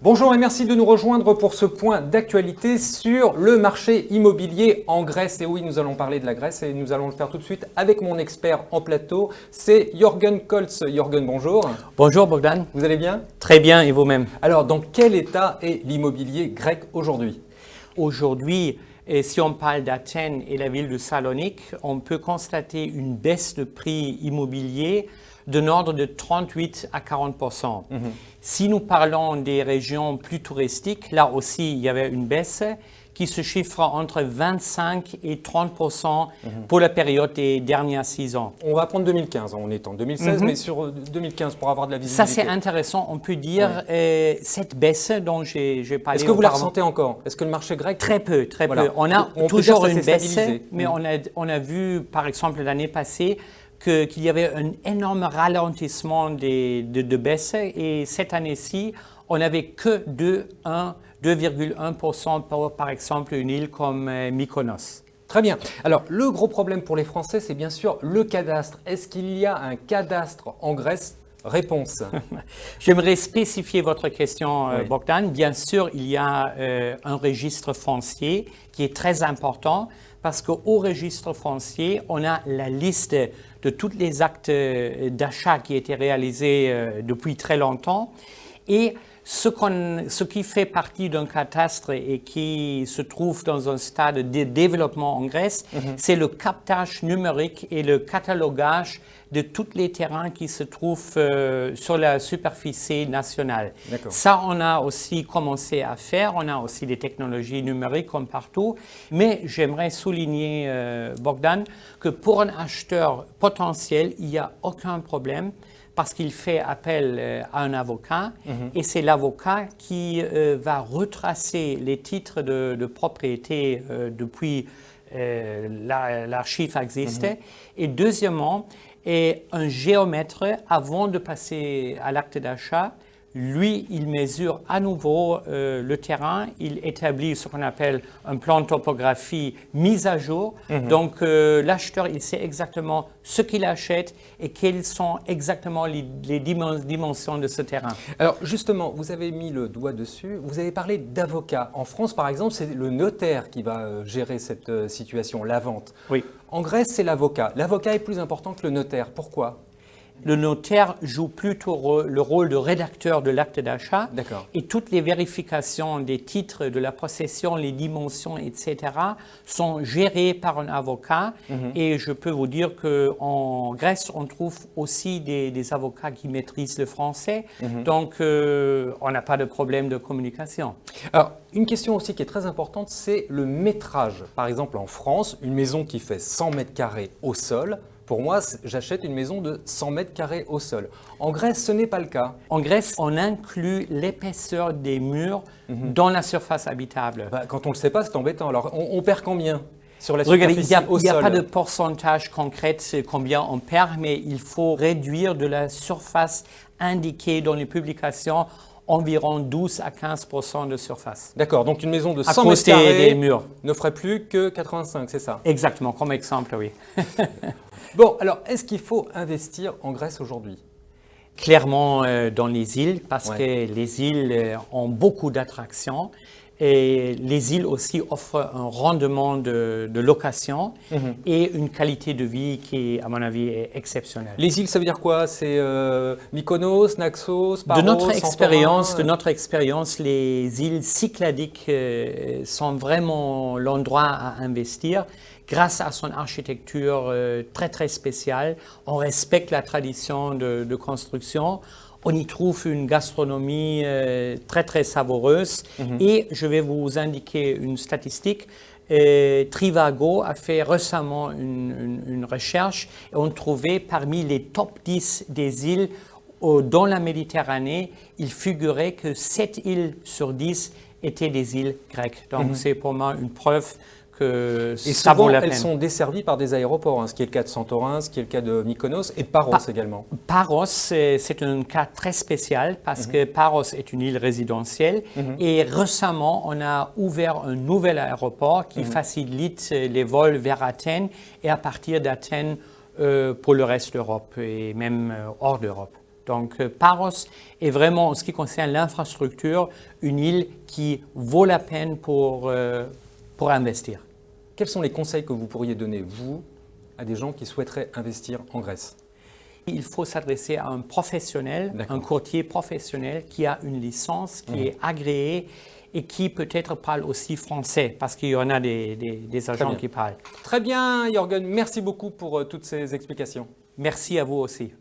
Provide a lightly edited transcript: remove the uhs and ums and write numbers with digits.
Bonjour et merci de nous rejoindre pour ce point d'actualité sur le marché immobilier en Grèce. Et oui, nous allons parler de la Grèce et nous allons le faire tout de suite avec mon expert en plateau. C'est Jürgen Koltz. Jürgen, bonjour. Bonjour Bogdan. Vous allez bien? Très bien, et vous-même? Alors, dans quel état est l'immobilier grec aujourd'hui? Aujourd'hui, si on parle d'Athènes et la ville de Salonique, on peut constater une baisse de prix immobilier de l'ordre de 38 à 40%. Si nous parlons des régions plus touristiques, là aussi, il y avait une baisse qui se chiffre entre 25 et 30% pour la période des dernières 6 ans. On va prendre 2015, on est en 2016, mais sur 2015 pour avoir de la visibilité. Ça, c'est intéressant. On peut dire cette baisse dont j'ai parlé. Est-ce que vous la ressentez encore? Est-ce que le marché grec... Très peu, très voilà. peu. On a on toujours une baisse, stabilisé. mais on a vu, par exemple, l'année passée, qu'il y avait un énorme ralentissement de baisse. Et cette année-ci, on n'avait que 2,1% pour, par exemple, une île comme Mykonos. Très bien. Alors, le gros problème pour les Français, c'est bien sûr le cadastre. Est-ce qu'il y a un cadastre en Grèce? Réponse. J'aimerais spécifier votre question, Oui. Bogdan. Bien sûr, il y a un registre foncier qui est très important parce qu'au registre foncier, on a la liste de tous les actes d'achat qui étaient réalisés depuis très longtemps. Et ce qui fait partie d'un cadastre et qui se trouve dans un stade de développement en Grèce, c'est le captage numérique et le catalogage de tous les terrains qui se trouvent sur la superficie nationale. Ça, on a aussi commencé à faire. On a aussi des technologies numériques comme partout. Mais j'aimerais souligner, Bogdan, que pour un acheteur potentiel, il n'y a aucun problème parce qu'il fait appel à un avocat et c'est l'avocat qui va retracer les titres de propriété depuis l'archive existe. Et deuxièmement, et un géomètre, avant de passer à l'acte d'achat, lui, il mesure à nouveau le terrain, il établit ce qu'on appelle un plan de topographie mis à jour. Donc, l'acheteur, il sait exactement ce qu'il achète et quelles sont exactement les dimensions de ce terrain. Alors, justement, vous avez mis le doigt dessus, vous avez parlé d'avocat. En France, par exemple, c'est le notaire qui va gérer cette situation, la vente. Oui. En Grèce, c'est l'avocat. L'avocat est plus important que le notaire. Pourquoi ? Le notaire joue plutôt le rôle de rédacteur de l'acte d'achat et toutes les vérifications des titres de la possession, les dimensions, etc. sont gérées par un avocat. Et je peux vous dire qu'en Grèce, on trouve aussi des avocats qui maîtrisent le français. Donc, on n'a pas de problème de communication. Alors, une question aussi qui est très importante, c'est le métrage. Par exemple, en France, une maison qui fait 100 mètres carrés au sol, pour moi, j'achète une maison de 100 mètres carrés au sol. En Grèce, ce n'est pas le cas. En Grèce, on inclut l'épaisseur des murs dans la surface habitable. Quand on ne le sait pas, c'est embêtant. Alors, on perd combien sur la superficie au sol? Il n'y a pas de pourcentage concret de combien on perd, mais il faut réduire de la surface indiquée dans les publications environ 12 à 15% de surface. D'accord, donc une maison de 100 mètres carrés ne ferait plus que 85, c'est ça? Exactement, comme exemple, oui. Bon, alors, est-ce qu'il faut investir en Grèce aujourd'hui? Clairement dans les îles, parce que les îles ont beaucoup d'attractions. Et les îles aussi offrent un rendement de location et une qualité de vie qui, à mon avis, est exceptionnelle. Les îles, ça veut dire quoi? C'est Mykonos, Naxos, Paros, de notre expérience, les îles Cycladiques sont vraiment l'endroit à investir. Grâce à son architecture très très spéciale, on respecte la tradition de construction. On y trouve une gastronomie très très savoureuse et je vais vous indiquer une statistique. Trivago a fait récemment une recherche et on trouvait parmi les top 10 des îles dans la Méditerranée, il figurait que 7 îles sur 10 étaient des îles grecques. Donc c'est pour moi une preuve que ça vaut la peine. Elles sont desservies par des aéroports, ce qui est le cas de Santorin, ce qui est le cas de Mykonos et de Paros également. Paros, c'est un cas très spécial parce que Paros est une île résidentielle et récemment, on a ouvert un nouvel aéroport qui facilite les vols vers Athènes et à partir d'Athènes pour le reste de l'Europe et même hors d'Europe. Donc Paros est vraiment, en ce qui concerne l'infrastructure, une île qui vaut la peine pour investir. Quels sont les conseils que vous pourriez donner, vous, à des gens qui souhaiteraient investir en Grèce? Il faut s'adresser à un professionnel, un courtier professionnel qui a une licence, qui est agréé et qui peut-être parle aussi français, parce qu'il y en a des agents qui parlent. Très bien, Jürgen, merci beaucoup pour toutes ces explications. Merci à vous aussi.